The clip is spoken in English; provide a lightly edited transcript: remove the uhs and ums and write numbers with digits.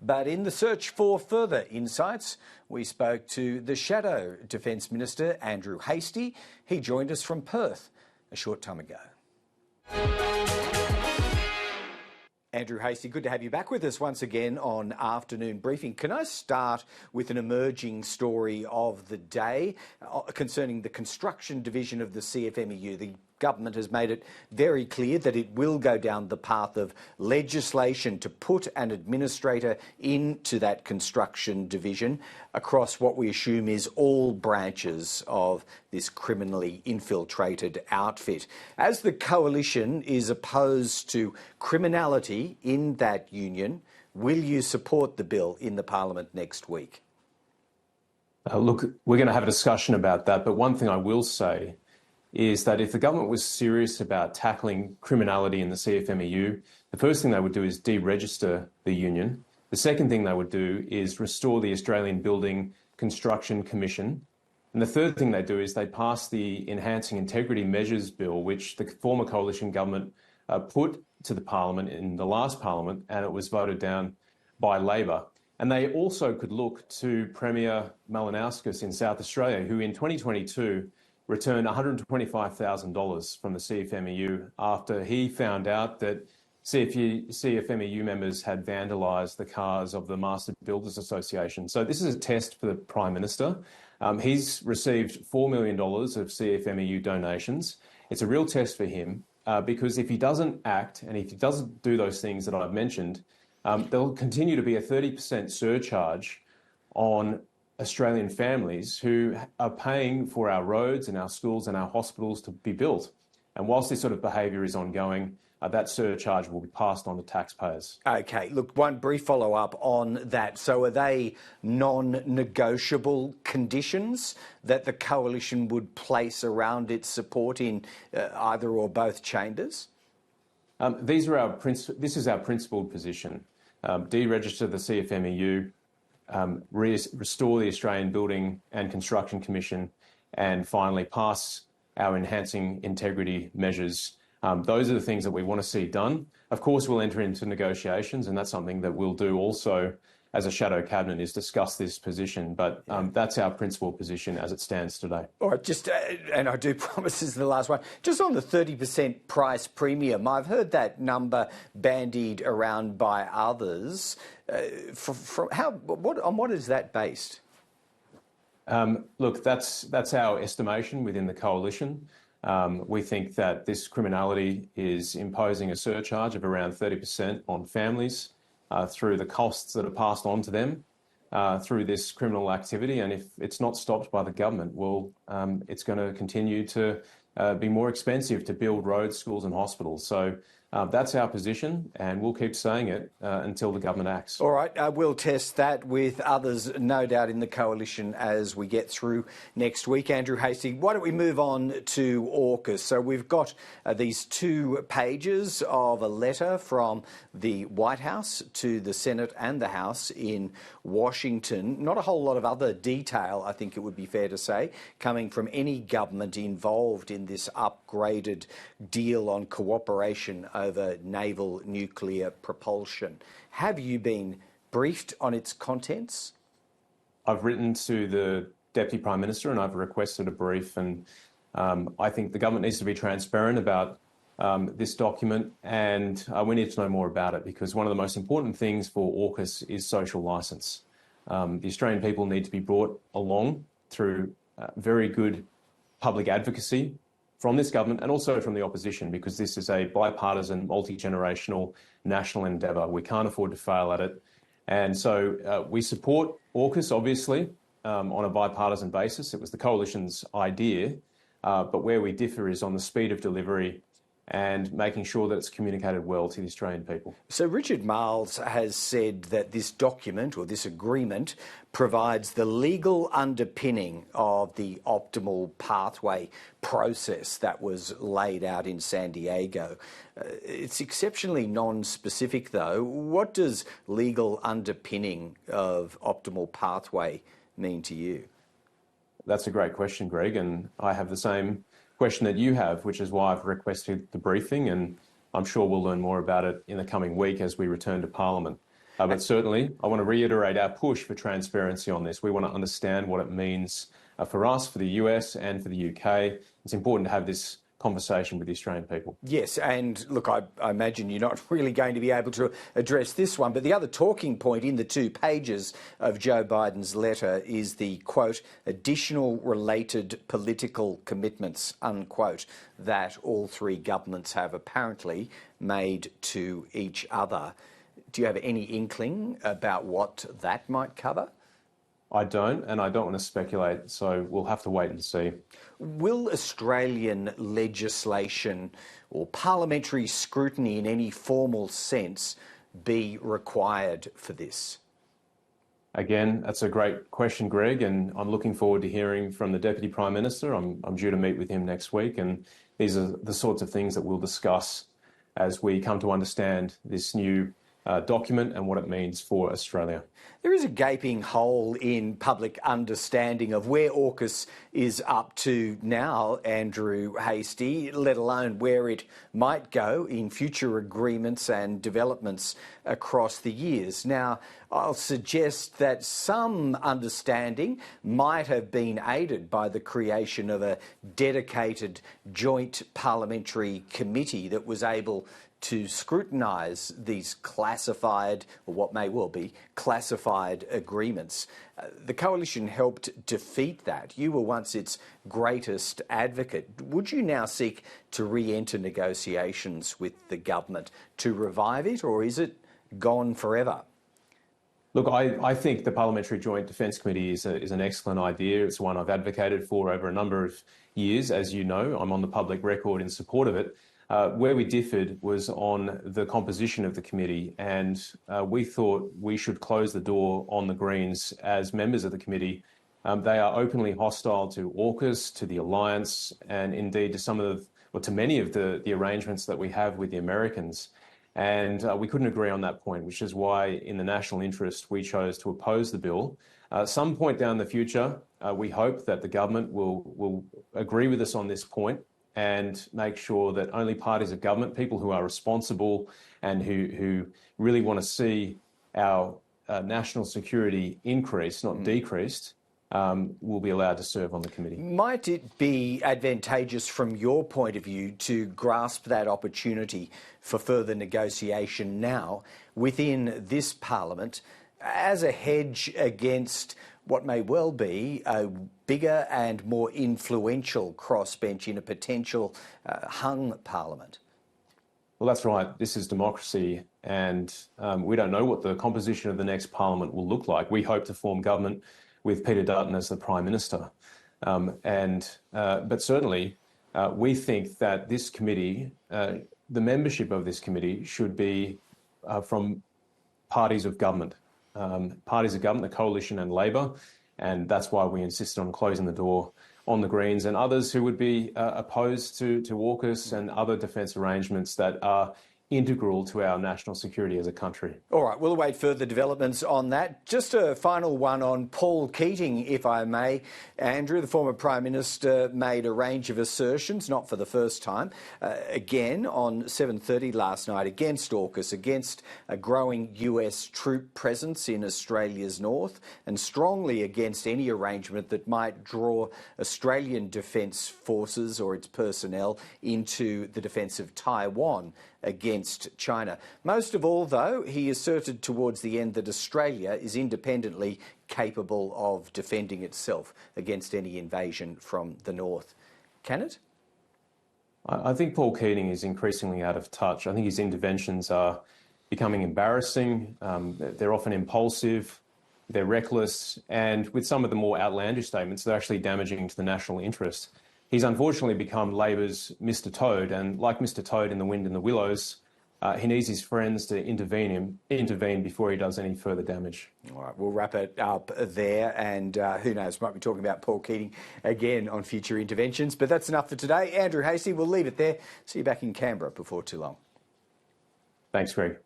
But in the search for further insights, we spoke to the Shadow Defence Minister, Andrew Hastie. He joined us from Perth a short time ago. Andrew Hastie, good to have you back with us once again on Afternoon Briefing. Can I start with an emerging story of the day concerning the construction division of the CFMEU? The government has made it very clear that it will go down the path of legislation to put an administrator into that construction division across what we assume is all branches of this criminally infiltrated outfit. As the coalition is opposed to criminality in that union, will you support the bill in the Parliament next week? Look, we're going to have a discussion about that, but one thing I will say is that if the government was serious about tackling criminality in the CFMEU, the first thing they would do is deregister the union. The second thing they would do is restore the Australian Building Construction Commission. And the third thing they do is they pass the Enhancing Integrity Measures Bill, which the former coalition government put to the Parliament in the last Parliament, and it was voted down by Labor. And they also could look to Premier Malinauskas in South Australia, who in 2022 returned $125,000 from the CFMEU after he found out that CFMEU members had vandalised the cars of the Master Builders Association. So this is a test for the Prime Minister. He's received $4 million of CFMEU donations. It's a real test for him because if he doesn't act and if he doesn't do those things that I've mentioned, there'll continue to be a 30% surcharge on Australian families who are paying for our roads and our schools and our hospitals to be built. And whilst this sort of behaviour is ongoing, that surcharge will be passed on to taxpayers. OK, look, one brief follow-up on that. So are they non-negotiable conditions that the coalition would place around its support in either or both chambers? This is our principled position. Deregister the CFMEU, restore the Australian Building and Construction Commission, and finally pass our enhancing integrity measures. Those are the things that we want to see done. Of course, we'll enter into negotiations, and that's something that we'll do also as a shadow cabinet, is discuss this position. But that's our principal position as it stands today. All right, just, and I do promise this is the last one, just on the 30% price premium, I've heard that number bandied around by others. On what is that based? Look, that's our estimation within the coalition. We think that this criminality is imposing a surcharge of around 30% on families through the costs that are passed on to them through this criminal activity. And if it's not stopped by the government, well, it's going to continue to be more expensive to build roads, schools and hospitals. So that's our position, and we'll keep saying it until the government acts. All right, we'll test that with others, no doubt, in the coalition as we get through next week. Andrew Hastie, why don't we move on to AUKUS? So we've got these 2 pages of a letter from the White House to the Senate and the House in Washington. Not a whole lot of other detail, I think it would be fair to say, coming from any government involved in this upgraded deal on cooperation over naval nuclear propulsion. Have you been briefed on its contents? I've written to the Deputy Prime Minister and I've requested a brief, and I think the government needs to be transparent about this document, and we need to know more about it, because one of the most important things for AUKUS is social licence. The Australian people need to be brought along through very good public advocacy from this government and also from the opposition, because this is a bipartisan, multi-generational national endeavour. We can't afford to fail at it. And so we support AUKUS, obviously, on a bipartisan basis. It was the coalition's idea, but where we differ is on the speed of delivery and making sure that it's communicated well to the Australian people. So Richard Marles has said that this document, or this agreement, provides the legal underpinning of the optimal pathway process that was laid out in San Diego. It's exceptionally non-specific, though. What does legal underpinning of optimal pathway mean to you? That's a great question, Greg, and I have the same question that you have, which is why I've requested the briefing, and I'm sure we'll learn more about it in the coming week as we return to Parliament. But certainly, I want to reiterate our push for transparency on this. We want to understand what it means for us, for the US and for the UK. It's important to have this conversation with the Australian people. Yes, and look, I imagine you're not really going to be able to address this one, but the other talking point in the 2 pages of Joe Biden's letter is the, quote, additional related political commitments, unquote, that all 3 governments have apparently made to each other. Do you have any inkling about what that might cover? I don't, and I don't want to speculate, so we'll have to wait and see. Will Australian legislation or parliamentary scrutiny in any formal sense be required for this? Again, that's a great question, Greg, and I'm looking forward to hearing from the Deputy Prime Minister. I'm due to meet with him next week, and these are the sorts of things that we'll discuss as we come to understand this new document and what it means for Australia. There is a gaping hole in public understanding of where AUKUS is up to now, Andrew Hastie, let alone where it might go in future agreements and developments across the years. Now, I'll suggest that some understanding might have been aided by the creation of a dedicated joint parliamentary committee that was able to scrutinise these classified, or what may well be, classified agreements. The Coalition helped defeat that. You were once its greatest advocate. Would you now seek to re-enter negotiations with the government to revive it, or is it gone forever? Look, I think the Parliamentary Joint Defence Committee is an excellent idea. It's one I've advocated for over a number of years. As you know, I'm on the public record in support of it. Where we differed was on the composition of the committee, and we thought we should close the door on the Greens as members of the committee. They are openly hostile to AUKUS, to the alliance, and indeed to many of the arrangements that we have with the Americans. And we couldn't agree on that point, which is why, in the national interest, we chose to oppose the bill. Some point down the future, we hope that the government will agree with us on this point and make sure that only parties of government, people who are responsible and who really want to see our national security increased, not decreased, will be allowed to serve on the committee. Might it be advantageous from your point of view to grasp that opportunity for further negotiation now within this Parliament as a hedge against what may well be a bigger and more influential crossbench in a potential hung Parliament? Well, that's right. This is democracy, and we don't know what the composition of the next Parliament will look like. We hope to form government with Peter Dutton as the Prime Minister. But certainly, we think that this committee, the membership of this committee, should be from parties of government. The Coalition and Labor, and that's why we insisted on closing the door on the Greens and others who would be opposed to AUKUS and other defence arrangements that are integral to our national security as a country. All right, we'll await further developments on that. Just a final one on Paul Keating, if I may. Andrew, the former Prime Minister, made a range of assertions, not for the first time, again on 7:30 last night against AUKUS, against a growing US troop presence in Australia's north, and strongly against any arrangement that might draw Australian Defence Forces or its personnel into the defence of Taiwan against China. Most of all, though, he asserted towards the end that Australia is independently capable of defending itself against any invasion from the north. Can it? I think Paul Keating is increasingly out of touch. I think his interventions are becoming embarrassing. They're often impulsive, they're reckless, and with some of the more outlandish statements, they're actually damaging to the national interest. He's unfortunately become Labor's Mr. Toad, and like Mr. Toad in The Wind in the Willows, he needs his friends to intervene before he does any further damage. All right, we'll wrap it up there, and who knows, might be talking about Paul Keating again on future interventions. But that's enough for today. Andrew Hastie, we'll leave it there. See you back in Canberra before too long. Thanks, Greg.